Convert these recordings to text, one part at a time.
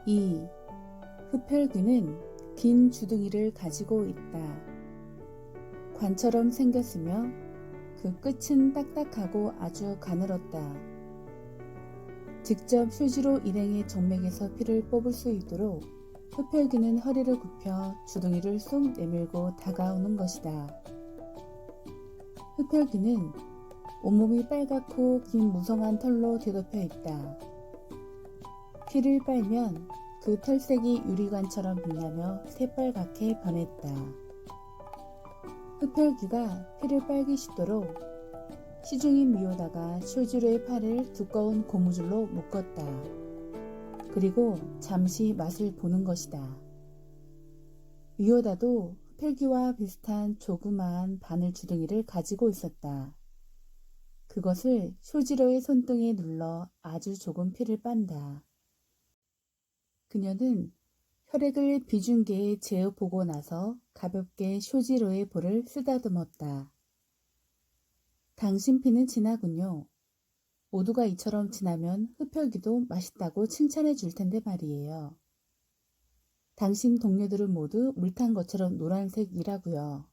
2. 흡혈귀는 긴 주둥이를 가지고 있다. 관처럼 생겼으며 그 끝은 딱딱하고 아주 가늘었다. 직접 휴지로 일행의 정맥에서 피를 뽑을 수 있도록 흡혈귀는 허리를 굽혀 주둥이를 쏙 내밀고 다가오는 것이다. 흡혈귀는 온몸이 빨갛고 긴 무성한 털로 뒤덮여 있다. 피를 빨면 그 털색이 유리관처럼 빛나며 새빨갛게 변했다. 흡혈귀가 피를 빨기 쉽도록 시중인 미오다가 쇼지로의 팔을 두꺼운 고무줄로 묶었다. 그리고 잠시 맛을 보는 것이다. 미오다도 흡혈귀와 비슷한 조그마한 바늘 주둥이를 가지고 있었다. 그것을 쇼지로의 손등에 눌러 아주 조금 피를 빤다. 그녀는 혈액을 비중계에 재어보고 나서 가볍게 쇼지로의 볼을 쓰다듬었다. 당신 피는 진하군요. 모두가 이처럼 진하면 흡혈귀도 맛있다고 칭찬해 줄 텐데 말이에요. 당신 동료들은 모두 물 탄 것처럼 노란색이라고요.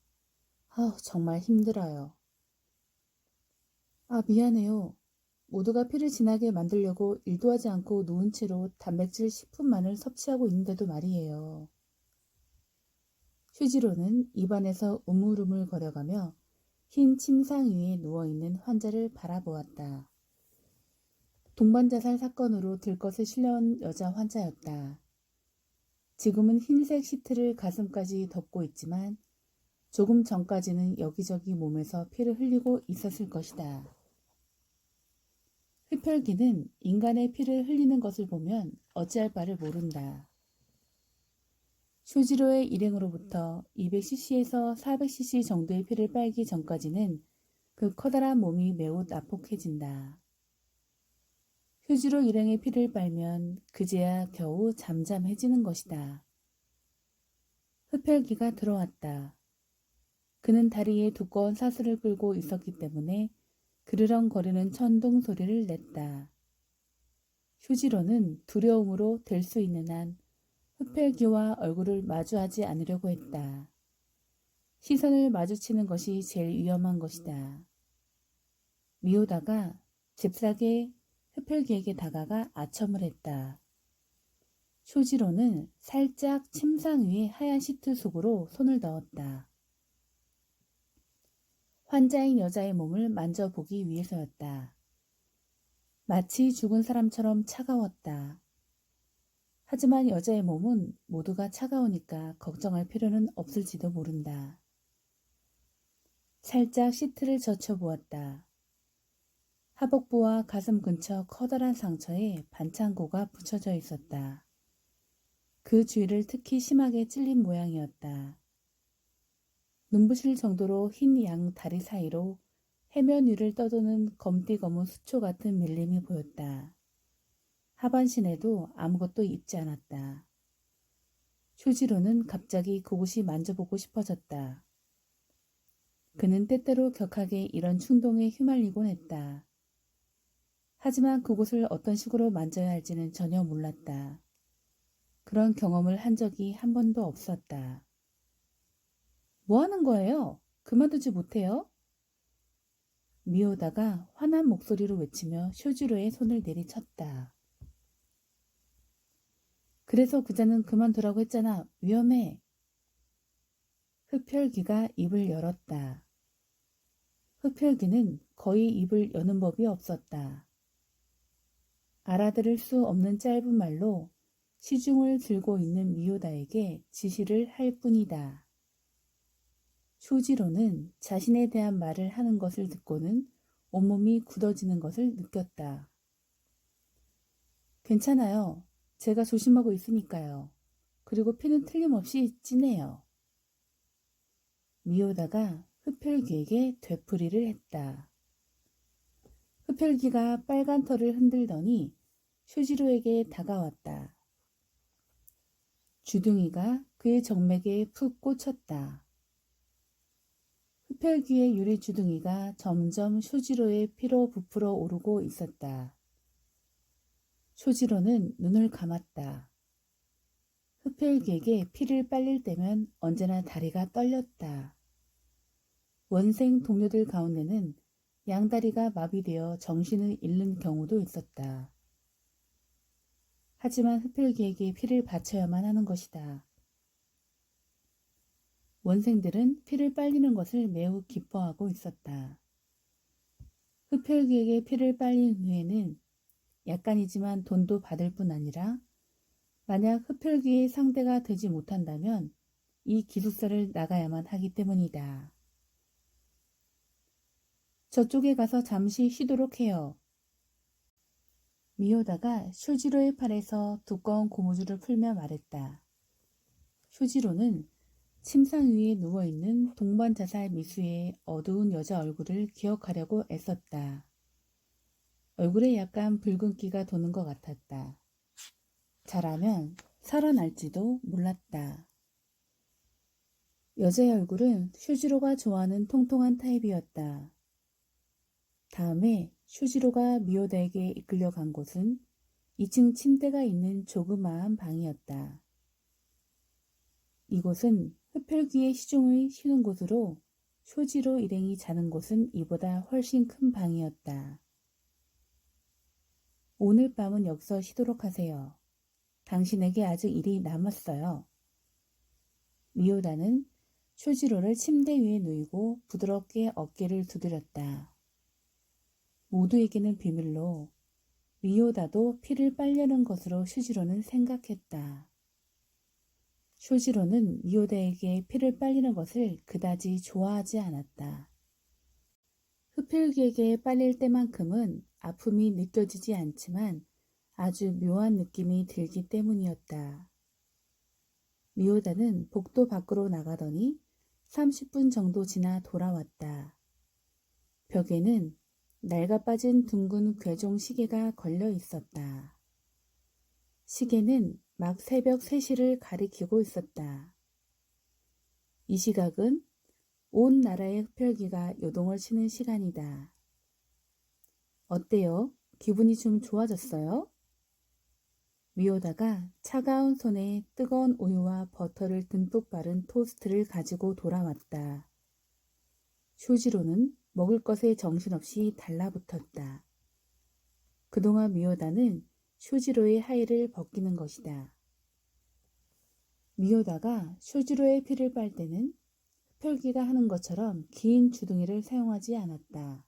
정말 힘들어요. 미안해요. 모두가 피를 진하게 만들려고 일도 하지 않고 누운 채로 단백질 식품만을 섭취하고 있는데도 말이에요. 휴지로는 입안에서 우물우물 거려가며 흰 침상 위에 누워있는 환자를 바라보았다. 동반자살 사건으로 들것에 실려온 여자 환자였다. 지금은 흰색 시트를 가슴까지 덮고 있지만 조금 전까지는 여기저기 몸에서 피를 흘리고 있었을 것이다. 흡혈귀는 인간의 피를 흘리는 것을 보면 어찌할 바를 모른다. 쇼지로의 일행으로부터 200cc에서 400cc 정도의 피를 빨기 전까지는 그 커다란 몸이 매우 난폭해진다. 쇼지로 일행의 피를 빨면 그제야 겨우 잠잠해지는 것이다. 흡혈귀가 들어왔다. 그는 다리에 두꺼운 사슬을 끌고 있었기 때문에 그르렁거리는 천둥 소리를 냈다. 휴지로는 두려움으로 될 수 있는 한 흡혈귀와 얼굴을 마주하지 않으려고 했다. 시선을 마주치는 것이 제일 위험한 것이다. 미오다가 잽싸게 흡혈귀에게 다가가 아첨을 했다. 쇼지로는 살짝 침상 위에 하얀 시트 속으로 손을 넣었다. 환자인 여자의 몸을 만져보기 위해서였다. 마치 죽은 사람처럼 차가웠다. 하지만 여자의 몸은 모두가 차가우니까 걱정할 필요는 없을지도 모른다. 살짝 시트를 젖혀보았다. 하복부와 가슴 근처 커다란 상처에 반창고가 붙여져 있었다. 그 주위를 특히 심하게 찔린 모양이었다. 눈부실 정도로 흰 양 다리 사이로 해면 위를 떠도는 검디검은 수초 같은 밀림이 보였다. 하반신에도 아무것도 입지 않았다. 휴지로는 갑자기 그곳이 만져보고 싶어졌다. 그는 때때로 격하게 이런 충동에 휘말리곤 했다. 하지만 그곳을 어떤 식으로 만져야 할지는 전혀 몰랐다. 그런 경험을 한 적이 한 번도 없었다. 뭐 하는 거예요? 그만두지 못해요? 미오다가 화난 목소리로 외치며 쇼지로의 손을 내리쳤다. 그래서 그자는 그만두라고 했잖아. 위험해. 흡혈귀가 입을 열었다. 흡혈귀는 거의 입을 여는 법이 없었다. 알아들을 수 없는 짧은 말로 시중을 들고 있는 미오다에게 지시를 할 뿐이다. 쇼지로는 자신에 대한 말을 하는 것을 듣고는 온몸이 굳어지는 것을 느꼈다. 괜찮아요. 제가 조심하고 있으니까요. 그리고 피는 틀림없이 진해요. 미오다가 흡혈귀에게 되풀이를 했다. 흡혈귀가 빨간 털을 흔들더니 쇼지로에게 다가왔다. 주둥이가 그의 정맥에 푹 꽂혔다. 흡혈귀의 유리 주둥이가 점점 쇼지로의 피로 부풀어 오르고 있었다. 쇼지로는 눈을 감았다. 흡혈귀에게 피를 빨릴 때면 언제나 다리가 떨렸다. 원생 동료들 가운데는 양다리가 마비되어 정신을 잃는 경우도 있었다. 하지만 흡혈귀에게 피를 바쳐야만 하는 것이다. 원생들은 피를 빨리는 것을 매우 기뻐하고 있었다. 흡혈귀에게 피를 빨린 후에는 약간이지만 돈도 받을 뿐 아니라 만약 흡혈귀의 상대가 되지 못한다면 이 기숙사를 나가야만 하기 때문이다. 저쪽에 가서 잠시 쉬도록 해요. 미오다가 쇼지로의 팔에서 두꺼운 고무줄을 풀며 말했다. 쇼지로는 침상 위에 누워있는 동반자살 미수의 어두운 여자 얼굴을 기억하려고 애썼다. 얼굴에 약간 붉은기가 도는 것 같았다. 잘하면 살아날지도 몰랐다. 여자의 얼굴은 쇼지로가 좋아하는 통통한 타입이었다. 다음에 쇼지로가 미오다에게 이끌려 간 곳은 2층 침대가 있는 조그마한 방이었다. 이곳은 흡혈귀의 시종을 쉬는 곳으로 쇼지로 일행이 자는 곳은 이보다 훨씬 큰 방이었다. 오늘 밤은 여기서 쉬도록 하세요. 당신에게 아직 일이 남았어요. 미오다는 쇼지로를 침대 위에 누이고 부드럽게 어깨를 두드렸다. 모두에게는 비밀로 미오다도 피를 빨려는 것으로 쇼지로는 생각했다. 쇼지로는 미오다에게 피를 빨리는 것을 그다지 좋아하지 않았다. 흡혈귀에게 빨릴 때만큼은 아픔이 느껴지지 않지만 아주 묘한 느낌이 들기 때문이었다. 미오다는 복도 밖으로 나가더니 30분 정도 지나 돌아왔다. 벽에는 낡아 빠진 둥근 괴종 시계가 걸려 있었다. 시계는 막 새벽 3시를 가리키고 있었다. 이 시각은 온 나라의 흡혈귀가 요동을 치는 시간이다. 어때요? 기분이 좀 좋아졌어요? 미오다가 차가운 손에 뜨거운 우유와 버터를 듬뿍 바른 토스트를 가지고 돌아왔다. 쇼지로는 먹을 것에 정신없이 달라붙었다. 그동안 미오다는 쇼지로의 하의를 벗기는 것이다. 미오다가 쇼지로의 피를 빨 때는 흡혈귀가 하는 것처럼 긴 주둥이를 사용하지 않았다.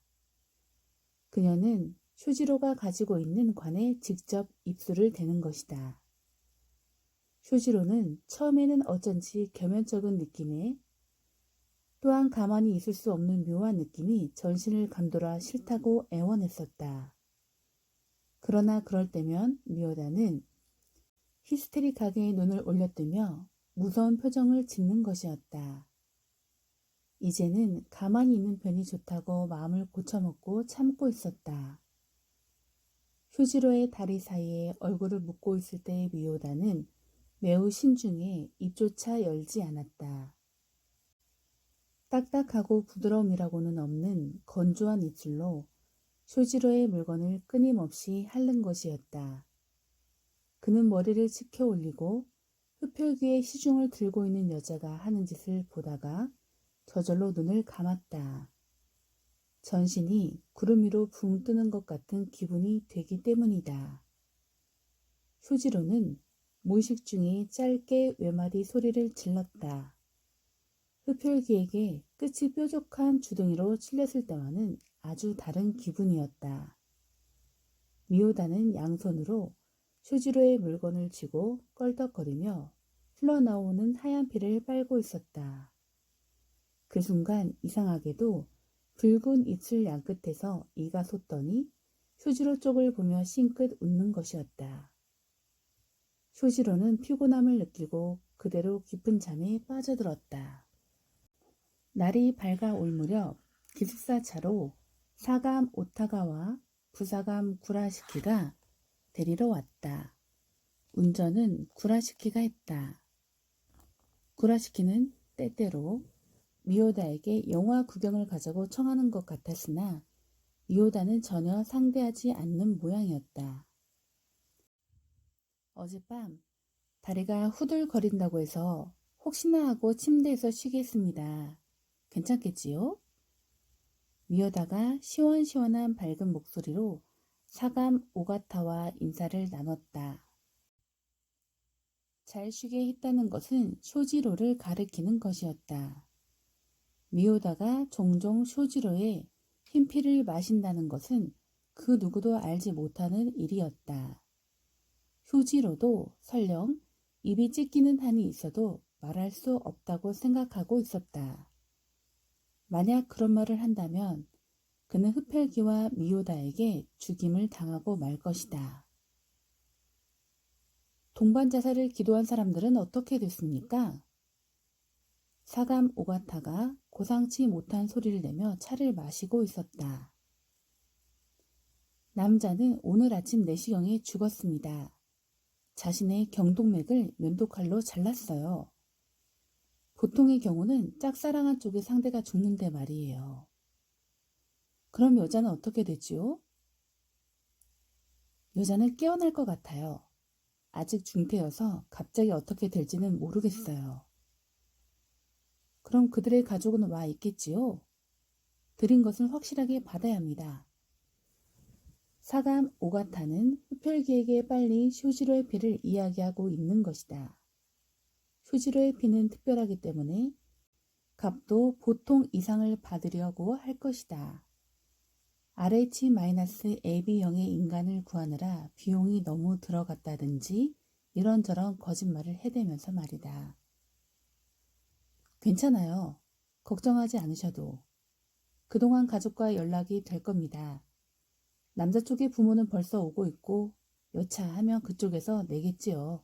그녀는 쇼지로가 가지고 있는 관에 직접 입술을 대는 것이다. 쇼지로는 처음에는 어쩐지 겸연쩍은 느낌에 또한 가만히 있을 수 없는 묘한 느낌이 전신을 감돌아 싫다고 애원했었다. 그러나 그럴 때면 미오다는 히스테릭하게 눈을 올려뜨며 무서운 표정을 짓는 것이었다. 이제는 가만히 있는 편이 좋다고 마음을 고쳐먹고 참고 있었다. 쇼지로의 다리 사이에 얼굴을 묻고 있을 때의 미오다는 매우 신중해 입조차 열지 않았다. 딱딱하고 부드러움이라고는 없는 건조한 입술로 쇼지로의 물건을 끊임없이 핥는 것이었다. 그는 머리를 치켜 올리고 흡혈귀의 시중을 들고 있는 여자가 하는 짓을 보다가 저절로 눈을 감았다. 전신이 구름 위로 붕 뜨는 것 같은 기분이 되기 때문이다. 쇼지로는 무의식 중에 짧게 외마디 소리를 질렀다. 흡혈귀에게 끝이 뾰족한 주둥이로 찔렸을 때와는 아주 다른 기분이었다. 미오다는 양손으로 쇼지로의 물건을 쥐고 껄떡거리며 흘러나오는 하얀 피를 빨고 있었다. 그 순간 이상하게도 붉은 입술 양끝에서 이가 솟더니 쇼지로 쪽을 보며 싱긋 웃는 것이었다. 쇼지로는 피곤함을 느끼고 그대로 깊은 잠에 빠져들었다. 날이 밝아올 무렵 기숙사 차로 사감 오타가와 부사감 구라시키가 데리러 왔다. 운전은 구라시키가 했다. 구라시키는 때때로 미오다에게 영화 구경을 가자고 청하는 것 같았으나 미오다는 전혀 상대하지 않는 모양이었다. 어젯밤 다리가 후들거린다고 해서 혹시나 하고 침대에서 쉬겠습니다. 괜찮겠지요? 미오다가 시원시원한 밝은 목소리로 사감 오가타와 인사를 나눴다. 잘 쉬게 했다는 것은 쇼지로를 가리키는 것이었다. 미오다가 종종 쇼지로의 흰피를 마신다는 것은 그 누구도 알지 못하는 일이었다. 쇼지로도 설령 입이 찢기는 한이 있어도 말할 수 없다고 생각하고 있었다. 만약 그런 말을 한다면 그는 흡혈귀와 미오다에게 죽임을 당하고 말 것이다. 동반 자살을 기도한 사람들은 어떻게 됐습니까? 사감 오가타가 고상치 못한 소리를 내며 차를 마시고 있었다. 남자는 오늘 아침 4시경에 죽었습니다. 자신의 경동맥을 면도칼로 잘랐어요. 보통의 경우는 짝사랑한 쪽의 상대가 죽는데 말이에요. 그럼 여자는 어떻게 되지요? 여자는 깨어날 것 같아요. 아직 중태여서 갑자기 어떻게 될지는 모르겠어요. 그럼 그들의 가족은 와 있겠지요? 드린 것은 확실하게 받아야 합니다. 사감 오가타는 흡혈귀에게 빨리 쇼지로의 피를 이야기하고 있는 것이다. 쇼지로의 피는 특별하기 때문에 값도 보통 이상을 받으려고 할 것이다. RH-AB형의 인간을 구하느라 비용이 너무 들어갔다든지 이런저런 거짓말을 해대면서 말이다. 괜찮아요. 걱정하지 않으셔도. 그동안 가족과 연락이 될 겁니다. 남자 쪽의 부모는 벌써 오고 있고 여차 하면 그쪽에서 내겠지요.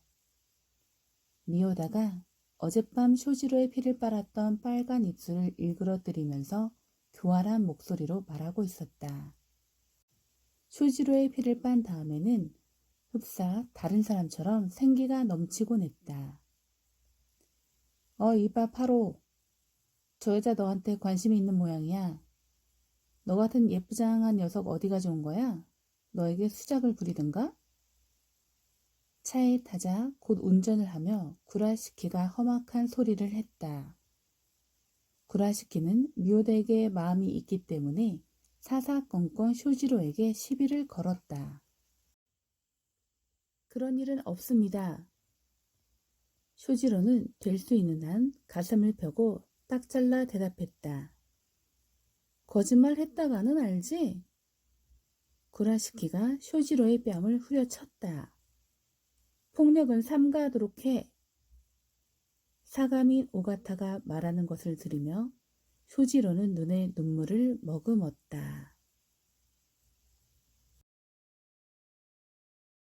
미오다가 어젯밤 쇼지로의 피를 빨았던 빨간 입술을 일그러뜨리면서 교활한 목소리로 말하고 있었다. 쇼지로의 피를 빤 다음에는 흡사 다른 사람처럼 생기가 넘치곤 했다. 이봐 파로. 저 여자 너한테 관심이 있는 모양이야. 너 같은 예쁘장한 녀석 어디 가져온 거야? 너에게 수작을 부리든가? 차에 타자 곧 운전을 하며 구라시키가 험악한 소리를 했다. 구라시키는 미오다에게 마음이 있기 때문에 사사건건 쇼지로에게 시비를 걸었다. 그런 일은 없습니다. 쇼지로는 될 수 있는 한 가슴을 펴고 딱 잘라 대답했다. 거짓말 했다가는 알지? 구라시키가 쇼지로의 뺨을 후려쳤다. 폭력은 삼가하도록 해. 사가민 오가타가 말하는 것을 들으며 쇼지로는 눈에 눈물을 머금었다.